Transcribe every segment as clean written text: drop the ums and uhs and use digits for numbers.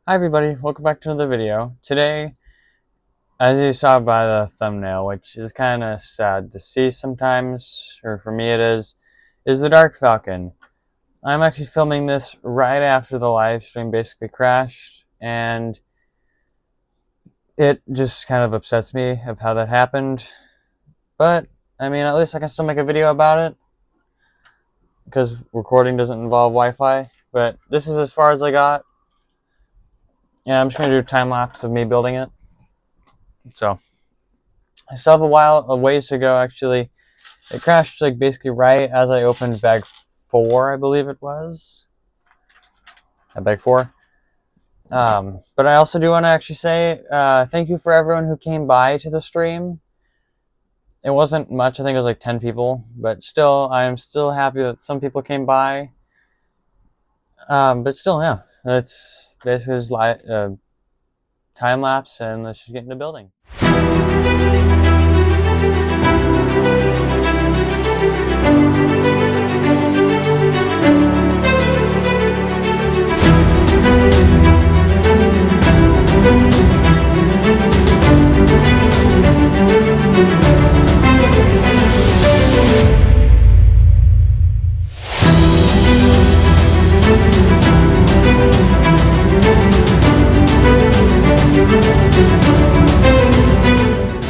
Hi everybody, welcome back to another video. Today, as you saw by the thumbnail, which is kind of sad to see sometimes, or for me it is the Dark Falcon. I'm actually filming this right after the live stream basically crashed, and it just kind of upsets me of how that happened. But, I mean, at least I can still make a video about it, because recording doesn't involve Wi-Fi. But this is as far as I got, and I'm just going to do a time-lapse of me building it. So I still have a ways to go actually. It crashed like basically right as I opened bag 4, I believe it was. Bag 4. But I also do want to actually say thank you for everyone who came by to the stream. It wasn't much, I think it was like 10 people, but still, I am still happy that some people came by. But still, yeah, it's basically just time lapse, and let's just get into building.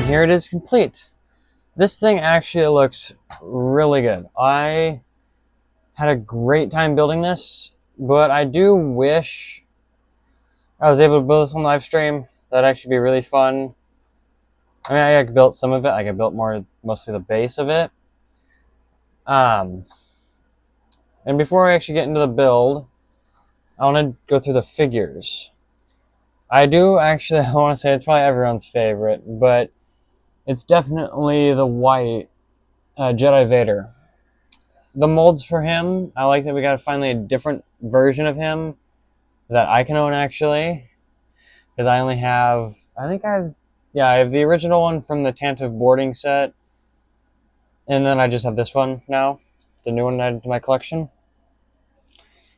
Here it is complete. This thing actually looks really good. I had a great time building this, but I do wish I was able to build this on live stream. That'd actually be really fun. I mean, I built some of it. I built mostly the base of it. And before I actually get into the build, I want to go through the figures. I want to say it's probably everyone's favorite, but it's definitely the white Jedi Vader. The molds for him, I like that we got finally a different version of him that I can own actually. Because I only have, I have the original one from the Tantive boarding set. And then I just have this one now, the new one added to my collection.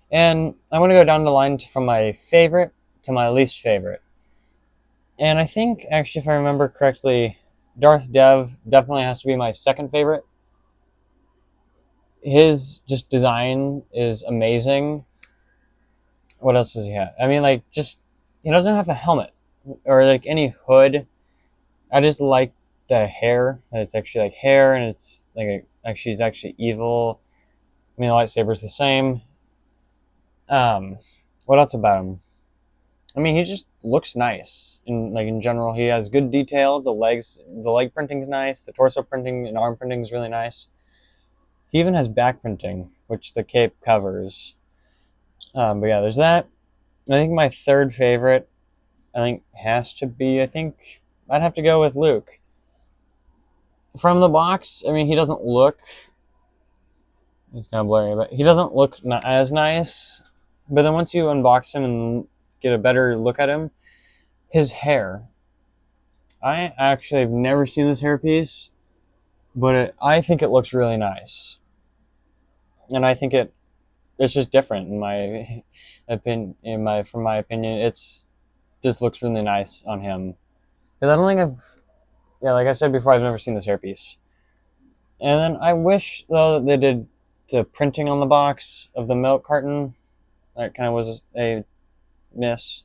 And I'm going to go down the line from my favorite to my least favorite. And I think, actually, if I remember correctly, Darth Dev definitely has to be my second favorite. His just design is amazing. What else does he have? I mean, like, just, he doesn't have a helmet or like any hood. I just like the hair. It's actually like hair, and it's like he's actually evil. I mean, the lightsaber's the same. What else about him? I mean, he just looks nice. In general, he has good detail. The leg printing's nice. The torso printing and arm printing is really nice. He even has back printing, which the cape covers. But yeah, there's that. I think my third favorite, has to be, I'd have to go with Luke. From the box, I mean, he doesn't look, it's kind of blurry, but he doesn't look as nice. But then once you unbox him and get a better look at him, his hair. I actually have never seen this hairpiece, but I think it looks really nice. And I think it's just different in my opinion. From my opinion, it's just looks really nice on him. Because I don't think like I said before, I've never seen this hairpiece. And then I wish though that they did the printing on the box of the milk carton. That kind of was a miss.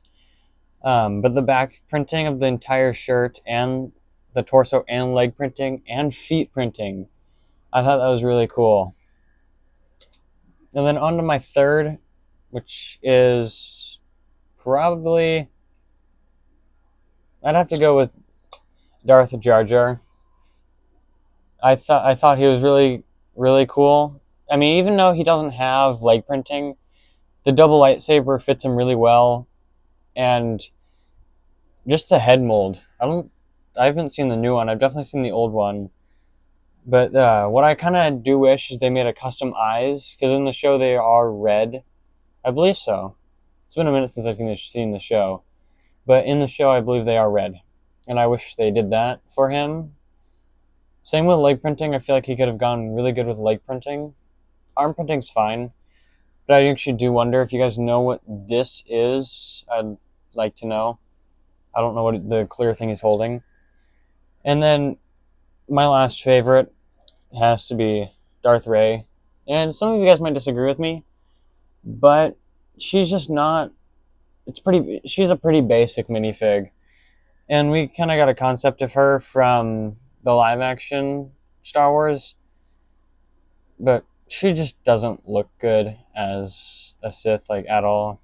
But the back printing of the entire shirt and the torso and leg printing and feet printing, I thought that was really cool. And then on to my third, which is probably, I'd have to go with Darth Jar Jar. I thought he was really, really cool. I mean, even though he doesn't have leg printing, the double lightsaber fits him really well. And just the head mold. I haven't seen the new one. I've definitely seen the old one. But what I kind of do wish is they made a custom eyes, because in the show they are red. I believe so. It's been a minute since I've seen the show. But in the show, I believe they are red. And I wish they did that for him. Same with leg printing. I feel like he could have gone really good with leg printing. Arm printing's fine. But I actually do wonder if you guys know what this is. I'd like to know. I don't know what the clear thing he's holding. And then my last favorite has to be Darth Rey. And some of you guys might disagree with me, but she's just not. She's a pretty basic minifig, and we kind of got a concept of her from the live action Star Wars, but she just doesn't look good as a Sith, like, at all.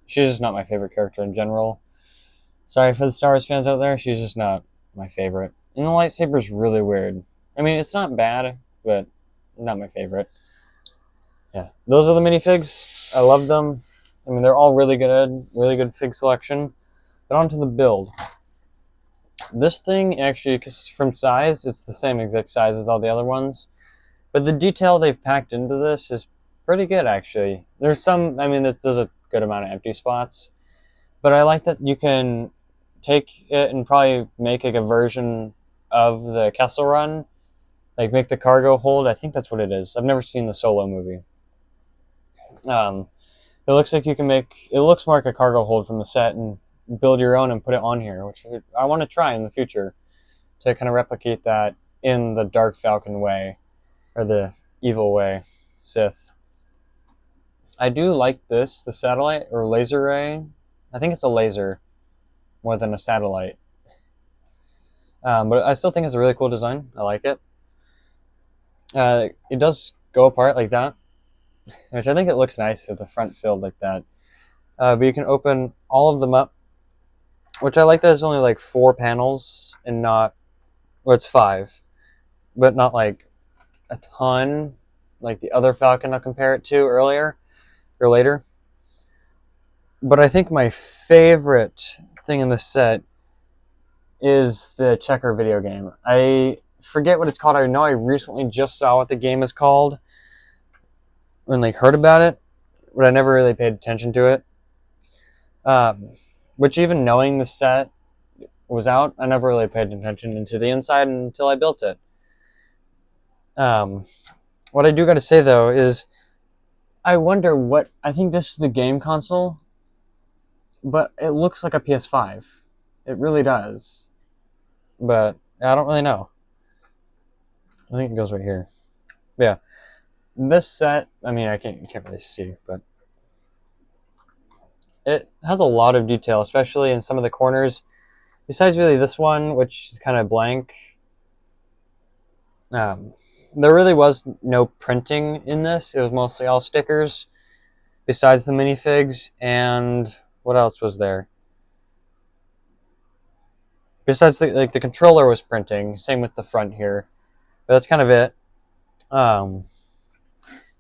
She's just not my favorite character in general. Sorry for the Star Wars fans out there, she's just not my favorite. And the lightsaber's really weird. I mean, it's not bad, but not my favorite. Yeah, those are the minifigs. I love them. I mean, they're all really good fig selection. But on to the build. This thing actually, because from size, it's the same exact size as all the other ones. But the detail they've packed into this is pretty good, actually. There's some, I mean, there's a good amount of empty spots. But I like that you can take it and probably make like a version of the Kessel Run. Like make the cargo hold. I think that's what it is. I've never seen the Solo movie. It looks like you can make, it looks more like a cargo hold from the set and build your own and put it on here, which I want to try in the future to kind of replicate that in the Dark Falcon way, or the evil way, Sith. I do like this, the satellite or laser ray. I think it's a laser more than a satellite. But I still think it's a really cool design. I like it. It does go apart like that, which I think it looks nice with the front filled like that. But you can open all of them up, which I like that it's only like 4 panels and not, well, it's 5, but not like a ton like the other Falcon I'll compare it to earlier or later. But I think my favorite thing in this set is the checker video game. I forget what it's called. I know I recently just saw what the game is called and like heard about it, but I never really paid attention to it. Which even knowing the set was out, I never really paid attention into the inside until I built it. What I do got to say though is, I wonder what, I think this is the game console, but it looks like a PS5. It really does. But I don't really know. I think it goes right here. Yeah. This set, I mean, you can't really see, but it has a lot of detail, especially in some of the corners. Besides really this one, which is kind of blank. There really was no printing in this. It was mostly all stickers, besides the minifigs, and what else was there? Besides the controller was printing, same with the front here. But that's kind of it.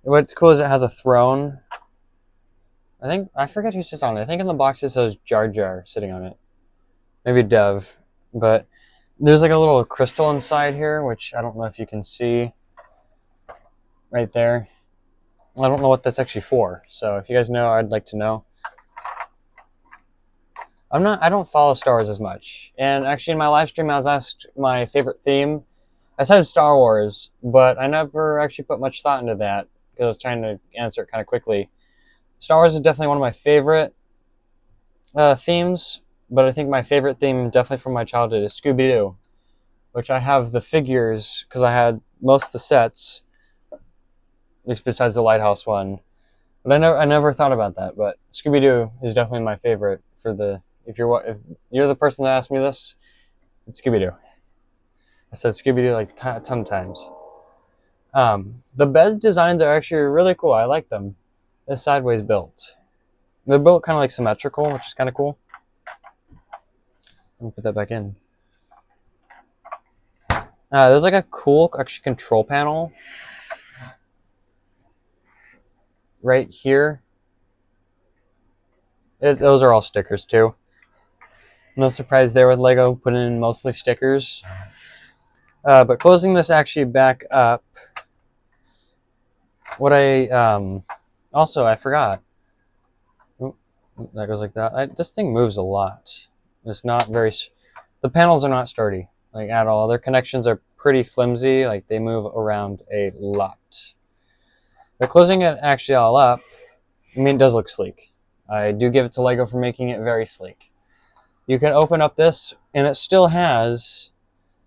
What's cool is it has a throne. I forget who sits on it. I think in the box it says Jar Jar sitting on it. Maybe Dev. But there's like a little crystal inside here, which I don't know if you can see right there. I don't know what that's actually for. So if you guys know, I'd like to know. I don't follow Star Wars as much. And actually in my live stream I was asked my favorite theme. I said Star Wars, but I never actually put much thought into that because I was trying to answer it kind of quickly. Star Wars is definitely one of my favorite themes, but I think my favorite theme definitely from my childhood is Scooby-Doo, which I have the figures because I had most of the sets, besides the Lighthouse one. But I never thought about that. But Scooby-Doo is definitely my favorite for the. If you're the person that asked me this, it's Scooby-Doo. I said Scooby-Doo like a ton of times. The bed designs are actually really cool. I like them. It's sideways built. They're built kind of like symmetrical, which is kind of cool. Let me put that back in. There's like a cool actually control panel right here. Those are all stickers too. No surprise there with LEGO putting in mostly stickers. But closing this actually back up, what also I forgot. Oop, that goes like that. This thing moves a lot. It's not very. The panels are not sturdy, like at all. Their connections are pretty flimsy. Like they move around a lot. But closing it actually all up, I mean, it does look sleek. I do give it to LEGO for making it very sleek. You can open up this, and it still has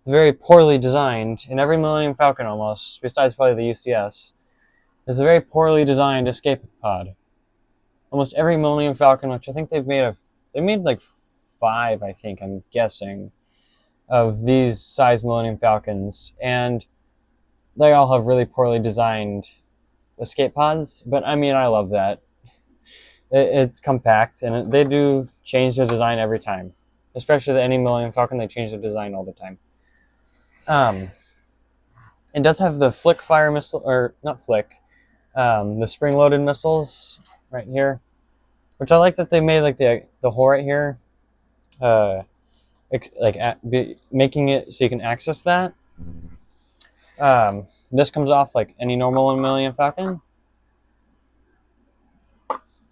very poorly designed, in every Millennium Falcon almost, besides probably the UCS, is a very poorly designed escape pod. Almost every Millennium Falcon, which I think they made like 5, I think, I'm guessing, of these size Millennium Falcons, and they all have really poorly designed escape pods, but I mean, I love that. It's compact, and they do change the design every time. Especially any Millennium Falcon, they change the design all the time. It does have the flick fire missile, or not flick, the spring-loaded missiles right here, which I like that they made like the hole right here, making it so you can access that. This comes off like any normal Millennium Falcon.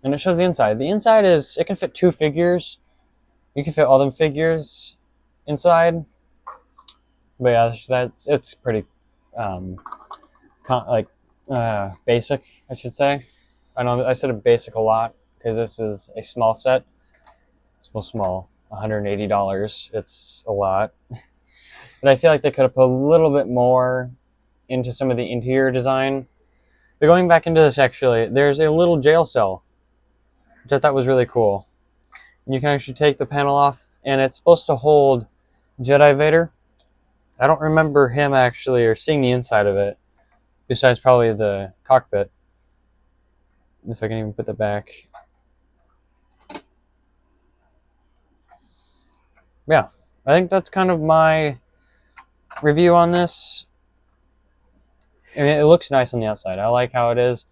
And it shows the inside. The inside it can fit 2 figures. You can fit all them figures inside. But yeah, it's pretty basic, I should say. I know I said basic a lot because this is a small set. It's well small, $180. It's a lot. But I feel like they could have put a little bit more into some of the interior design. But going back into this, actually, there's a little jail cell, which I thought was really cool. And you can actually take the panel off, and it's supposed to hold Jedi Vader. I don't remember him actually or seeing the inside of it, besides probably the cockpit. If I can even put that back. Yeah, I think that's kind of my review on this. I mean, it looks nice on the outside. I like how it is.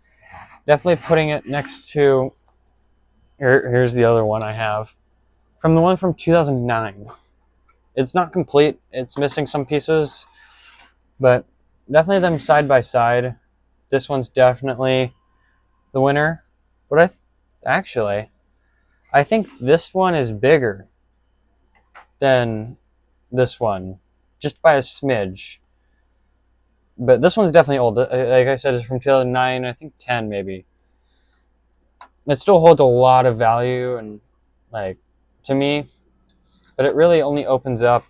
Definitely putting it next to... Here's the other one I have. From the one from 2009. It's not complete. It's missing some pieces. But definitely them side by side. This one's definitely the winner. But I think this one is bigger than this one. Just by a smidge. But this one's definitely old. Like I said, it's from 2009, I think 10 maybe. It still holds a lot of value and to me, but it really only opens up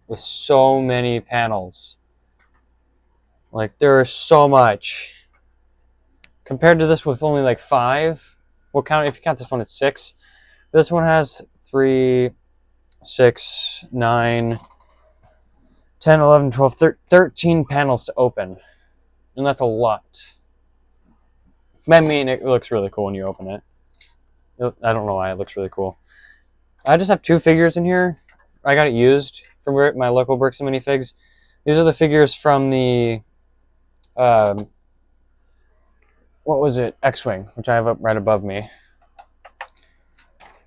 with so many panels. Like there is so much compared to this with only like 5. Well, if you count this one, it's 6. This one has 3, 6, 9, 10, 11, 12, 13 panels to open. And that's a lot. I mean, it looks really cool when you open it. I don't know why, it looks really cool. I just have 2 figures in here. I got it used from my local Bricks and Minifigs. These are the figures from the, what was it? X-Wing, which I have up right above me.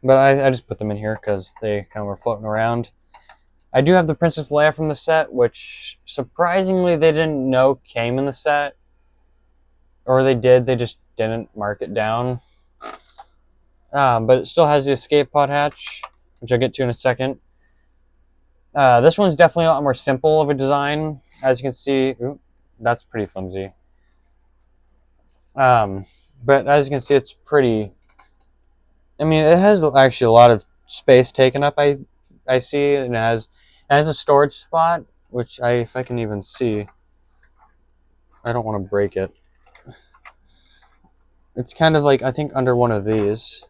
But I just put them in here because they kind of were floating around. I do have the Princess Leia from the set, which surprisingly they didn't know came in the set. Or they did, they just didn't mark it down. But it still has the escape pod hatch, which I'll get to in a second. This one's definitely a lot more simple of a design. As you can see, that's pretty flimsy. But as you can see, it's pretty... I mean, it has actually a lot of space taken up, I see. And it has a storage spot, which if I can even see... I don't want to break it. It's kind of like, I think, under one of these.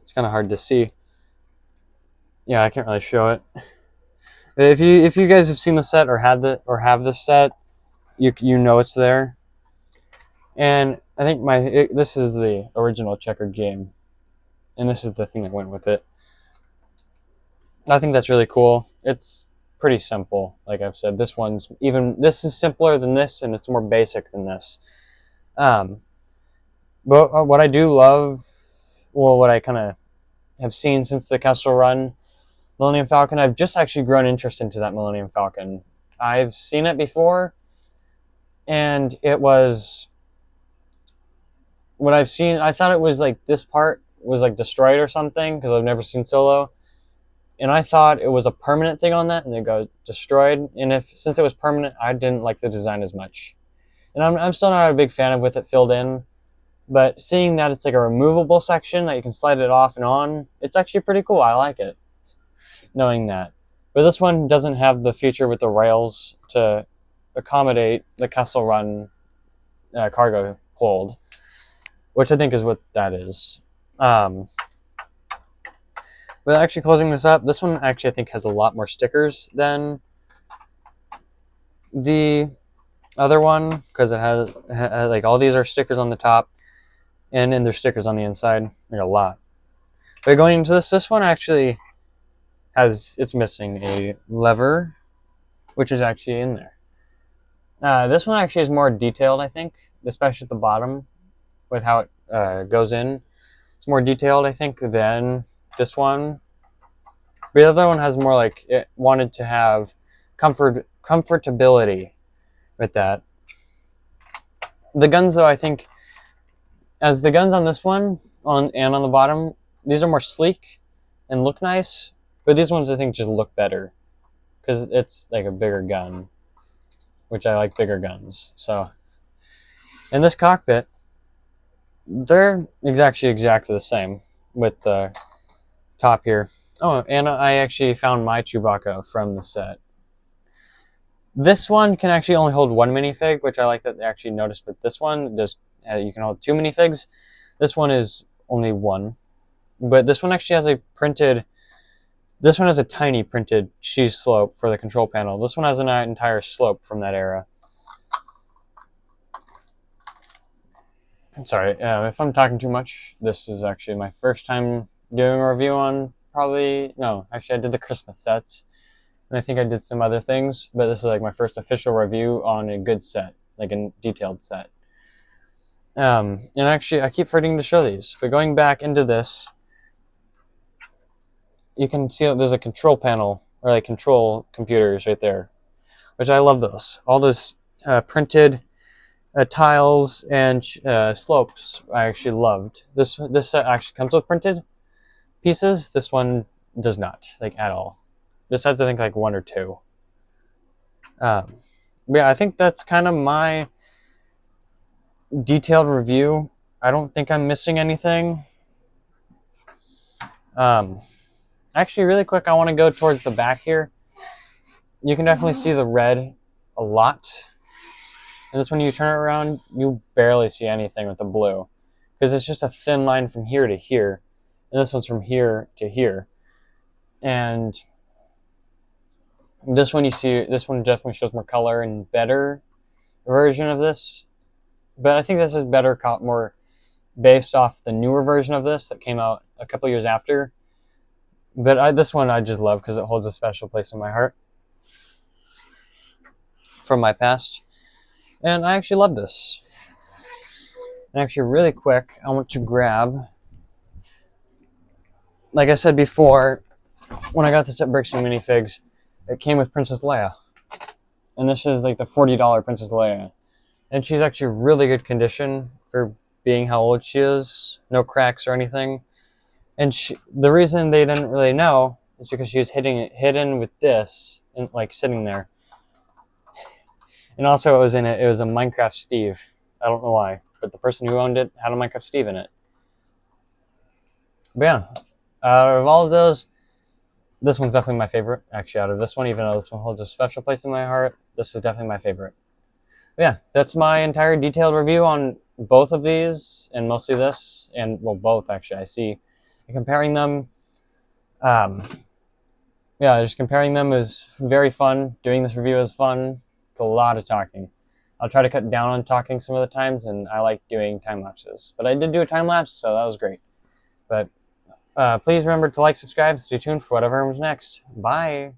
It's kind of hard to see. Yeah, I can't really show it. If you guys have seen the set or have this set, you know it's there. And I think this is the original checkered game, and this is the thing that went with it. I think that's really cool. It's pretty simple, like I've said. This is simpler than this, and it's more basic than this. But what I do love, well, what I kind of have seen since the Kestrel run, Millennium Falcon, I've just actually grown interest into that Millennium Falcon. I've seen it before, and it was... What I've seen, I thought it was like this part was like destroyed or something, because I've never seen Solo. And I thought it was a permanent thing on that, and it got destroyed. And since it was permanent, I didn't like the design as much. And I'm still not a big fan of with it filled in. But seeing that it's like a removable section that you can slide it off and on, it's actually pretty cool. I like it, knowing that. But this one doesn't have the feature with the rails to accommodate the Kessel Run cargo hold, which I think is what that is. But actually closing this up, this one actually I think has a lot more stickers than the other one, because it has like all these are stickers on the top, and then there's stickers on the inside, like a lot. But going into this one actually it's missing a lever, which is actually in there. This one actually is more detailed, I think, especially at the bottom with how it goes in. It's more detailed, I think, than this one. But the other one has more like it wanted to have comfortability with that. The guns, though, I think, as the guns on this one and on the bottom, these are more sleek and look nice. But these ones, I think, just look better because it's like a bigger gun, which I like bigger guns. So, in this cockpit, they're actually exactly the same with the top here. Oh, and I actually found my Chewbacca from the set. This one can actually only hold one minifig, which I like that they actually noticed with this one. Just you can hold two minifigs. This one is only one, but this one actually has a printed. This one has a tiny printed cheese slope for the control panel. This one has an entire slope from that era. I'm sorry if I'm talking too much. This is actually my first time doing a review on actually I did the Christmas sets, and I think I did some other things, but this is like my first official review on a good set, like a detailed set. And actually I keep forgetting to show these. But going back into this, you can see that there's a control panel, or like control computers right there, which I love those. All those printed tiles and slopes I actually loved. This set actually comes with printed pieces. This one does not, like, at all. This has, I think, like one or two. Yeah, I think that's kind of my detailed review. I don't think I'm missing anything. Actually, really quick, I want to go towards the back here. You can definitely see the red a lot. And this, when you turn it around, you barely see anything with the blue, because it's just a thin line from here to here. And this one's from here to here. And this one, this one definitely shows more color and better version of this. But I think this is better, more based off the newer version of this that came out a couple years after. But this one I just love because it holds a special place in my heart from my past. And I actually love this. And actually, really quick, I want to grab, like I said before, when I got this at Bricks and Minifigs, it came with Princess Leia. And this is like the $40 Princess Leia. And she's actually really good condition for being how old she is. No cracks or anything. And the reason they didn't really know is because she was hidden with this, and like sitting there. And also it was a Minecraft Steve. I don't know why, but the person who owned it had a Minecraft Steve in it. But yeah, out of all of those, this one's definitely my favorite. Actually, out of this one, even though this one holds a special place in my heart, this is definitely my favorite. But yeah, that's my entire detailed review on both of these, and mostly this, and well, both actually. I see. And comparing them, yeah, just comparing them is very fun. Doing this review is fun. It's a lot of talking. I'll try to cut down on talking some of the times, and I like doing time lapses. But I did do a time lapse, so that was great. But please remember to like, subscribe, stay tuned for whatever comes next. Bye.